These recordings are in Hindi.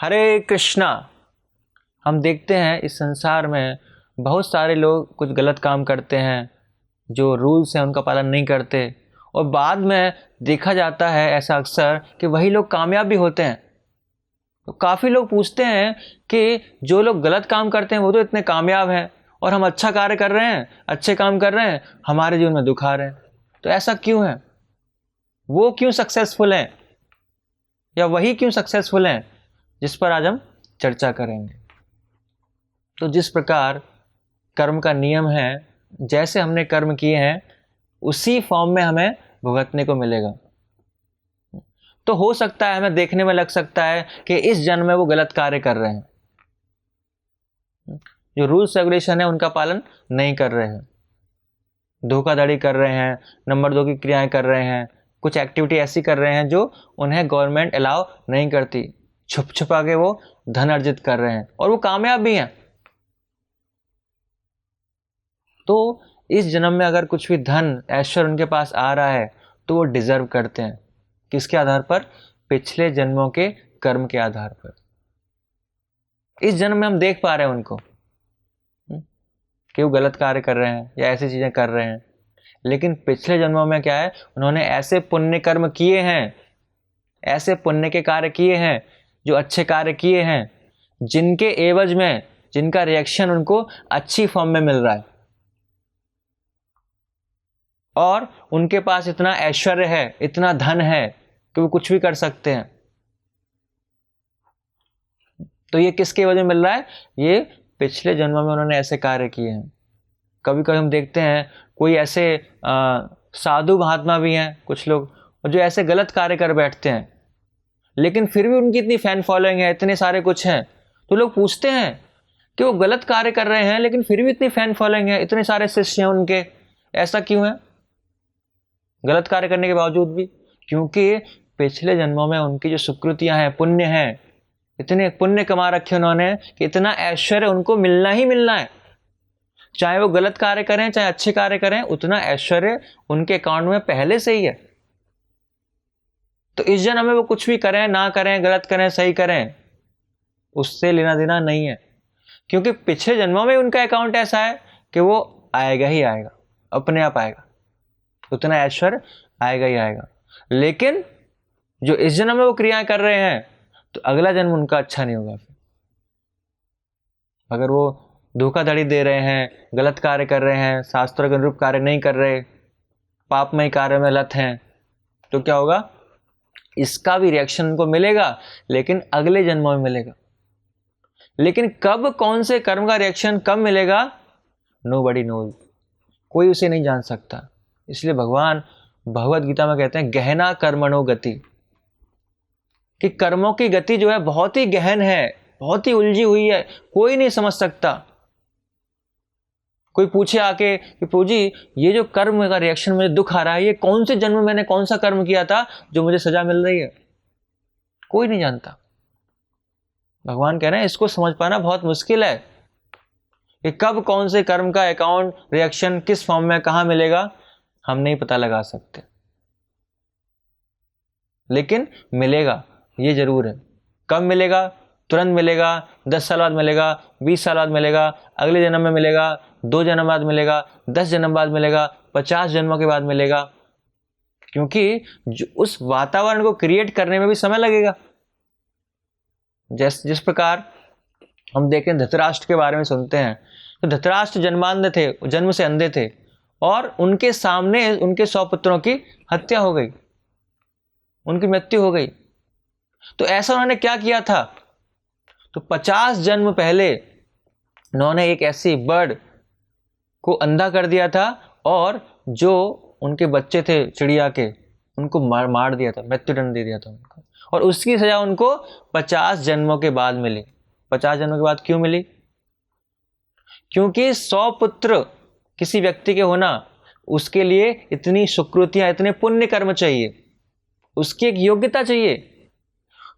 हरे कृष्णा। हम देखते हैं इस संसार में बहुत सारे लोग कुछ गलत काम करते हैं, जो रूल्स हैं उनका पालन नहीं करते, और बाद में देखा जाता है ऐसा अक्सर कि वही लोग कामयाब भी होते हैं। तो काफ़ी लोग पूछते हैं कि जो लोग गलत काम करते हैं वो तो इतने कामयाब हैं, और हम अच्छा कार्य कर रहे हैं, अच्छे काम कर रहे हैं, हमारे जीवन में दुख आ रहे हैं। तो ऐसा क्यों है? वो क्यों सक्सेसफुल हैं, या वही क्यों सक्सेसफुल हैं, जिस पर आज हम चर्चा करेंगे। तो जिस प्रकार कर्म का नियम है, जैसे हमने कर्म किए हैं उसी फॉर्म में हमें भुगतने को मिलेगा। तो हो सकता है हमें देखने में लग सकता है कि इस जन्म में वो गलत कार्य कर रहे हैं, जो रूल्स रेगुलेशन है उनका पालन नहीं कर रहे हैं, धोखाधड़ी कर रहे हैं, नंबर 2 की क्रियाएं कर रहे हैं, कुछ एक्टिविटी ऐसी कर रहे हैं जो उन्हें गवर्नमेंट अलाउ नहीं करती, छुप छुपा के वो धन अर्जित कर रहे हैं और वो कामयाब भी हैं। तो इस जन्म में अगर कुछ भी धन ऐश्वर्य उनके पास आ रहा है तो वो डिजर्व करते हैं। किसके आधार पर? पिछले जन्मों के कर्म के आधार पर। इस जन्म में हम देख पा रहे हैं उनको कि वो गलत कार्य कर रहे हैं या ऐसी चीजें कर रहे हैं, लेकिन पिछले जन्मों में क्या है, उन्होंने ऐसे पुण्य कर्म किए हैं, ऐसे पुण्य के कार्य किए हैं, जो अच्छे कार्य किए हैं, जिनके एवज में, जिनका रिएक्शन उनको अच्छी फॉर्म में मिल रहा है, और उनके पास इतना ऐश्वर्य है, इतना धन है कि वो कुछ भी कर सकते हैं। तो ये किसके वजह मिल रहा है? ये पिछले जन्मों में उन्होंने ऐसे कार्य किए हैं। कभी कभी हम देखते हैं कोई ऐसे साधु महात्मा भी हैं कुछ लोग, जो ऐसे गलत कार्य कर बैठते हैं, लेकिन फिर भी उनकी इतनी फैन फॉलोइंग है, इतने सारे कुछ हैं, तो लोग पूछते हैं कि वो गलत कार्य कर रहे हैं लेकिन फिर भी इतनी फैन फॉलोइंग है, इतने सारे शिष्य हैं उनके, ऐसा क्यों है? गलत कार्य करने के बावजूद भी, क्योंकि पिछले जन्मों में उनकी जो सुकृतियां हैं, पुण्य हैं, इतने पुण्य कमा रखे उन्होंने कि इतना ऐश्वर्य उनको मिलना ही मिलना है। चाहे वो गलत कार्य करें चाहे अच्छे कार्य करें, उतना ऐश्वर्य उनके अकाउंट में पहले से ही है। तो इस जन्म में वो कुछ भी करें ना करें, गलत करें सही करें, उससे लेना देना नहीं है, क्योंकि पिछले जन्मों में उनका अकाउंट ऐसा है कि वो आएगा ही आएगा, अपने आप आएगा, उतना ऐश्वर्य आएगा ही आएगा। लेकिन जो इस जन्म में वो क्रियाएं कर रहे हैं, तो अगला जन्म उनका अच्छा नहीं होगा। फिर अगर वो धोखाधड़ी दे रहे हैं, गलत कार्य कर रहे हैं, शास्त्रों के अनुरूप कार्य नहीं कर रहे, पापमय कार्य में लत हैं, तो क्या होगा? इसका भी रिएक्शन उनको मिलेगा, लेकिन अगले जन्मों में मिलेगा। लेकिन कब, कौन से कर्म का रिएक्शन कब मिलेगा, नोबडी नोज, कोई उसे नहीं जान सकता। इसलिए भगवान भगवद गीता में कहते हैं गहना कर्मणो गति, कि कर्मों की गति जो है बहुत ही गहन है, बहुत ही उलझी हुई है, कोई नहीं समझ सकता। कोई पूछे आके कि प्रभु जी ये जो कर्म का रिएक्शन मुझे दुख आ रहा है, ये कौन से जन्म में मैंने कौन सा कर्म किया था जो मुझे सजा मिल रही है? कोई नहीं जानता। भगवान कह रहे हैं इसको समझ पाना बहुत मुश्किल है कि कब कौन से कर्म का अकाउंट रिएक्शन किस फॉर्म में कहां मिलेगा, हम नहीं पता लगा सकते, लेकिन मिलेगा, ये जरूर है। कब मिलेगा? तुरंत मिलेगा, 10 साल बाद मिलेगा, 20 साल बाद मिलेगा, अगले जन्म में मिलेगा, 2 जन्म बाद मिलेगा, 10 जन्म बाद मिलेगा, 50 जन्मों के बाद मिलेगा, क्योंकि उस वातावरण को क्रिएट करने में भी समय लगेगा। जिस प्रकार हम देखें धृतराष्ट्र के बारे में सुनते हैं, तो धृतराष्ट्र जन्मांध थे, जन्म से अंधे थे, और उनके सामने उनके 100 पुत्रों की हत्या हो गई, उनकी मृत्यु हो गई। तो ऐसा उन्होंने क्या किया था? तो 50 जन्म पहले उन्होंने एक ऐसी बर्ड को अंधा कर दिया था, और जो उनके बच्चे थे चिड़िया के, उनको मार दिया था, मृत्युदंड दे दिया था उनको, और उसकी सजा उनको 50 जन्मों के बाद मिली। 50 जन्मों के बाद क्यों मिली? क्योंकि 100 पुत्र किसी व्यक्ति के होना, उसके लिए इतनी सुकृतियां, इतने पुण्य कर्म चाहिए, उसकी एक योग्यता चाहिए।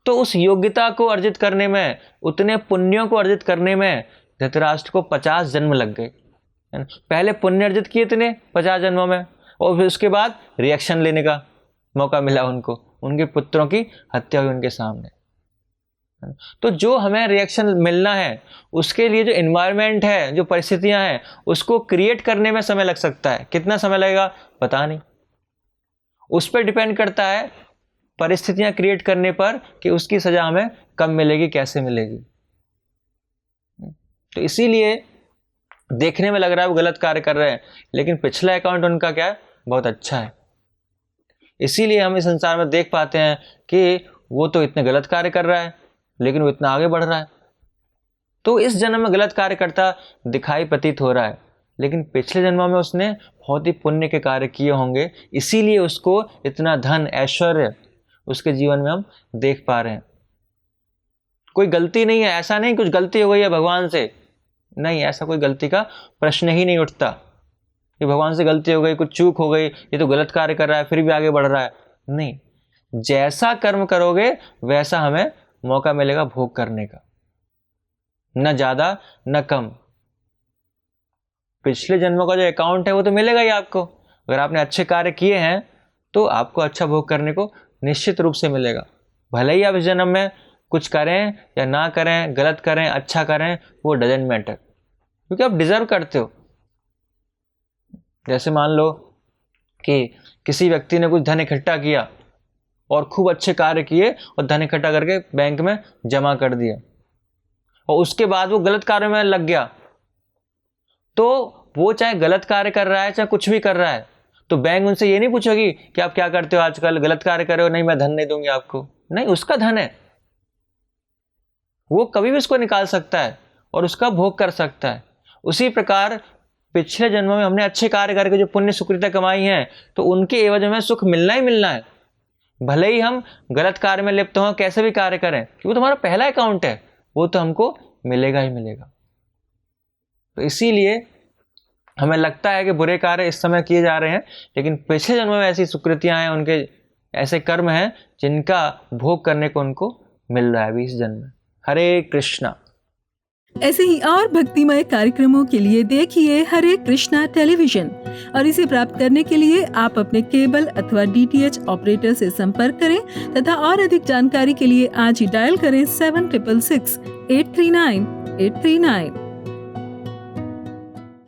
तो उस योग्यता को अर्जित करने में, उतने पुण्यों को अर्जित करने में धृतराष्ट्र को 50 जन्म लग गए। पहले पुण्य अर्जित किए इतने 50 जन्मों में, और फिर उसके बाद रिएक्शन लेने का मौका मिला उनको, उनके पुत्रों की हत्या हुई उनके सामने। तो जो हमें रिएक्शन मिलना है उसके लिए जो एनवायरनमेंट है, जो परिस्थितियां हैं, उसको क्रिएट करने में समय लग सकता है। कितना समय लगेगा पता नहीं, उस पर डिपेंड करता है परिस्थितियां क्रिएट करने पर कि उसकी सजा हमें कब मिलेगी, कैसे मिलेगी। तो इसीलिए देखने में लग रहा है वो गलत कार्य कर रहे हैं, लेकिन पिछला अकाउंट उनका क्या है, बहुत अच्छा है। इसीलिए हम इस संसार में देख पाते हैं कि वो तो इतने गलत कार्य कर रहा है लेकिन वो इतना आगे बढ़ रहा है। तो इस जन्म में गलत कार्य करता दिखाई प्रतीत हो रहा है, लेकिन पिछले जन्मों में उसने बहुत ही पुण्य के कार्य किए होंगे, इसीलिए उसको इतना धन ऐश्वर्य उसके जीवन में हम देख पा रहे हैं। कोई गलती नहीं है, ऐसा नहीं कुछ गलती हो गई है भगवान से, नहीं, ऐसा कोई गलती का प्रश्न ही नहीं उठता कि भगवान से गलती हो गई, कुछ चूक हो गई, ये तो गलत कार्य कर रहा है फिर भी आगे बढ़ रहा है। नहीं, जैसा कर्म करोगे वैसा हमें मौका मिलेगा भोग करने का, न ज्यादा न कम। पिछले जन्मों का जो अकाउंट है वो तो मिलेगा ही आपको। अगर आपने अच्छे कार्य किए हैं तो आपको अच्छा भोग करने को निश्चित रूप से मिलेगा। भले ही आप इस जन्म में कुछ करें या ना करें, गलत करें अच्छा करें, वो डजंट मैटर, क्योंकि आप डिजर्व करते हो। जैसे मान लो कि किसी व्यक्ति ने कुछ धन इकट्ठा किया और खूब अच्छे कार्य किए और धन इकट्ठा करके बैंक में जमा कर दिया, और उसके बाद वो गलत कार्य में लग गया, तो वो चाहे गलत कार्य कर रहा है चाहे कुछ भी कर रहा है, तो बैंक उनसे ये नहीं पूछेगी कि आप क्या करते हो आजकल, गलत कार्य कर रहे हो, नहीं मैं धन नहीं दूंगी आपको। नहीं, उसका धन है, वो कभी भी उसको निकाल सकता है और उसका भोग कर सकता है। उसी प्रकार पिछले जन्मों में हमने अच्छे कार्य करके जो पुण्य सुकृतियां कमाई हैं, तो उनके एवज में सुख मिलना ही मिलना है। भले ही हम गलत कार्य में लिप्त हों, कैसे भी कार्य करें, क्योंकि वो तुम्हारा पहला अकाउंट है, वो तो हमको मिलेगा ही मिलेगा। तो इसीलिए हमें लगता है कि बुरे कार्य इस समय किए जा रहे हैं, लेकिन पिछले जन्म में ऐसी सुकृतियां हैं, उनके ऐसे कर्म हैं जिनका भोग करने को उनको मिल रहा है अभी इस जन्म में। हरे कृष्णा। ऐसे ही और भक्तिमय कार्यक्रमों के लिए देखिए हरे कृष्णा टेलीविजन, और इसे प्राप्त करने के लिए आप अपने केबल अथवा DTH ऑपरेटर से संपर्क करें तथा और अधिक जानकारी के लिए आज ही डायल करें 7666 839 839।